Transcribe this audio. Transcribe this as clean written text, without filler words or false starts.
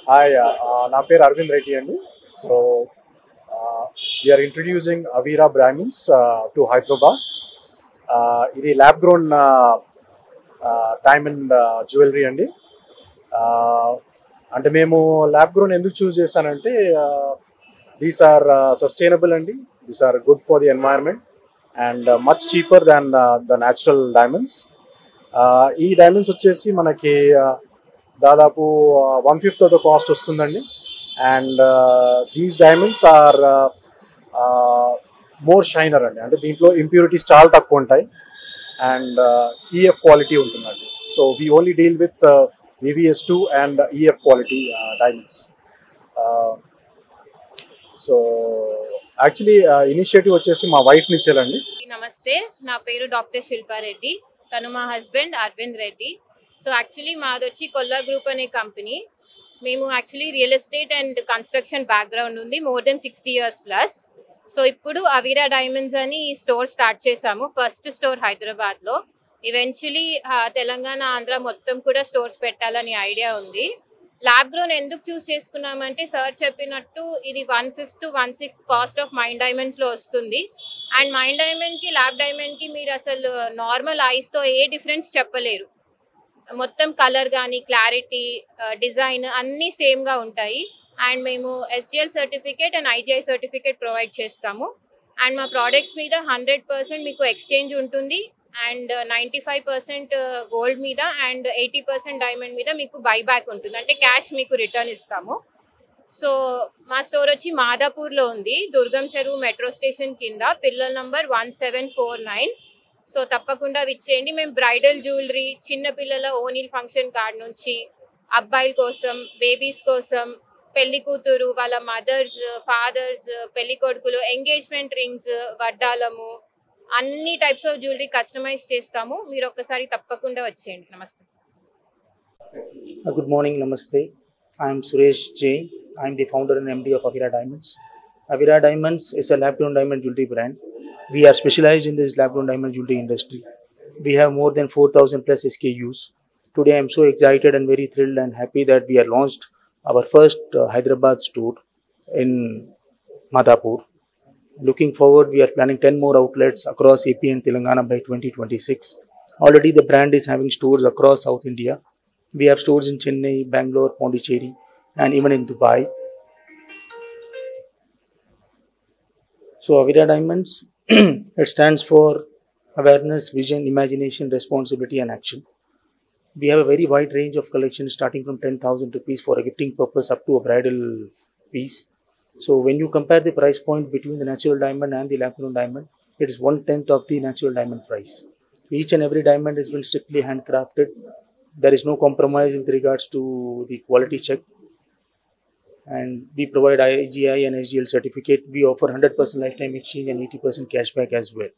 Hi నా పేరు అరవింద్ రెడ్డి అండి. సో వీఆర్ ఇంట్రడ్యూసింగ్ అవీరా బ్రాహ్మిన్స్ టు హైదరాబాద్. ఇది ల్యాబ్ గ్రోన్ డైమండ్ జ్యువెలరీ అండి. అంటే మేము ల్యాబ్ గ్రోన్ ఎందుకు చూస్ చేశానంటే దీస్ ఆర్ సస్టైనబుల్ అండి. These are good for the environment and much cheaper than the natural diamonds. ఈ డైమండ్స్ వచ్చేసి మనకి దాదాపు 1/5 ఆఫ్ ద కాస్ట్ వస్తుందండి. And these diamonds are more shinier అండి. అంటే దీంట్లో ఇంప్యూరిటీస్ చాలా తక్కువ ఉంటాయి అండ్ ఈఎఫ్ క్వాలిటీ ఉంటుందండి. So we only deal with VVS2 and EF quality diamonds. So actually initiative వచ్చేసి మా వైఫ్ నుంచేనండి. నమస్తే, నా పేరు డాక్టర్ శిల్పారెడ్డి, తను మా husband Aravind Reddy. So actually మాది వచ్చి కొల్లా గ్రూప్ అనే కంపెనీ. మేము actually real estate and construction background ఉంది, more than 60 years plus. So ఇప్పుడు అవీరా డైమండ్స్ అని స్టోర్ స్టార్ట్ చేసాము. ఫస్ట్ స్టోర్ హైదరాబాద్లో. ఈవెన్చువలీ తెలంగాణ, ఆంధ్ర మొత్తం కూడా స్టోర్స్ పెట్టాలని ఐడియా ఉంది. ల్యాబ్ గ్రోన్ ఎందుకు చూస్ చేసుకున్నామంటే సార్ చెప్పినట్టు ఇది 1/5 to 1/6 కాస్ట్ ఆఫ్ మైండ్ డైమండ్స్లో వస్తుంది. అండ్ మైండ్ డైమండ్కి ల్యాబ్ డైమండ్కి మీరు అసలు నార్మల్ ఐస్తో ఏ డిఫరెన్స్ చెప్పలేరు. మొత్తం కలర్ కానీ, క్లారిటీ, డిజైన్ అన్నీ సేమ్గా ఉంటాయి. అండ్ మేము SGL certificate and IGI certificate provide చేస్తాము. అండ్ మా ప్రోడక్ట్స్ మీద 100% మీకు ఎక్స్చేంజ్ ఉంటుంది. అండ్ 95% గోల్డ్ మీద అండ్ 80% డైమండ్ మీద మీకు బైబ్యాక్ ఉంటుంది, అంటే క్యాష్ మీకు రిటర్న్ ఇస్తాము. సో మా స్టోర్ వచ్చి మాదాపూర్లో ఉంది, దుర్గం చెరువు మెట్రో స్టేషన్ కింద, పిల్లల నంబర్ 1749. సో తప్పకుండా విచ్చేయండి. మేము బ్రైడల్ జ్యువెలరీ, చిన్న పిల్లల ఓనీల్ ఫంక్షన్ కార్డ్ నుంచి అబ్బాయిల కోసం, బేబీస్ కోసం, పెళ్లి కూతురు వాళ్ళ మదర్స్, ఫాదర్స్, పెళ్లి కొడుకులు, ఎంగేజ్మెంట్ రింగ్స్, వడ్డాలము, అన్ని టైప్స్ ఆఫ్ జ్యువెలరీ కస్టమైజ్ చేస్తాము. మీరు ఒక్కసారి తప్పకుండా వచ్చేయండి. నమస్తే. Good morning, Namaste. I am Suresh Jain. I am the founder and MD of Avira Diamonds. Avira Diamonds is a lab-grown diamond jewelry brand. We are specialized in this lab-grown diamond jewelry industry. We have more than 4,000 plus SKUs. Today I am so excited and very thrilled and happy that we have launched our first Hyderabad store in Madhapur. Looking forward, we are planning 10 more outlets across AP and Telangana by 2026. Already the brand is having stores across South India. We have stores in Chennai, Bangalore, Pondicherry, and even in Dubai. So Avira Diamonds, it stands for awareness, vision, imagination, responsibility and action. We have a very wide range of collections starting from 10,000 rupees for a gifting purpose up to a bridal piece. So when you compare the price point between the natural diamond and the lab-grown diamond, it is 1/10 of the natural diamond price. Each and every diamond has been strictly handcrafted. There is no compromise with regards to the quality check. And we provide IGI and SGL certificate. We offer 100% lifetime exchange and 80% cashback as well.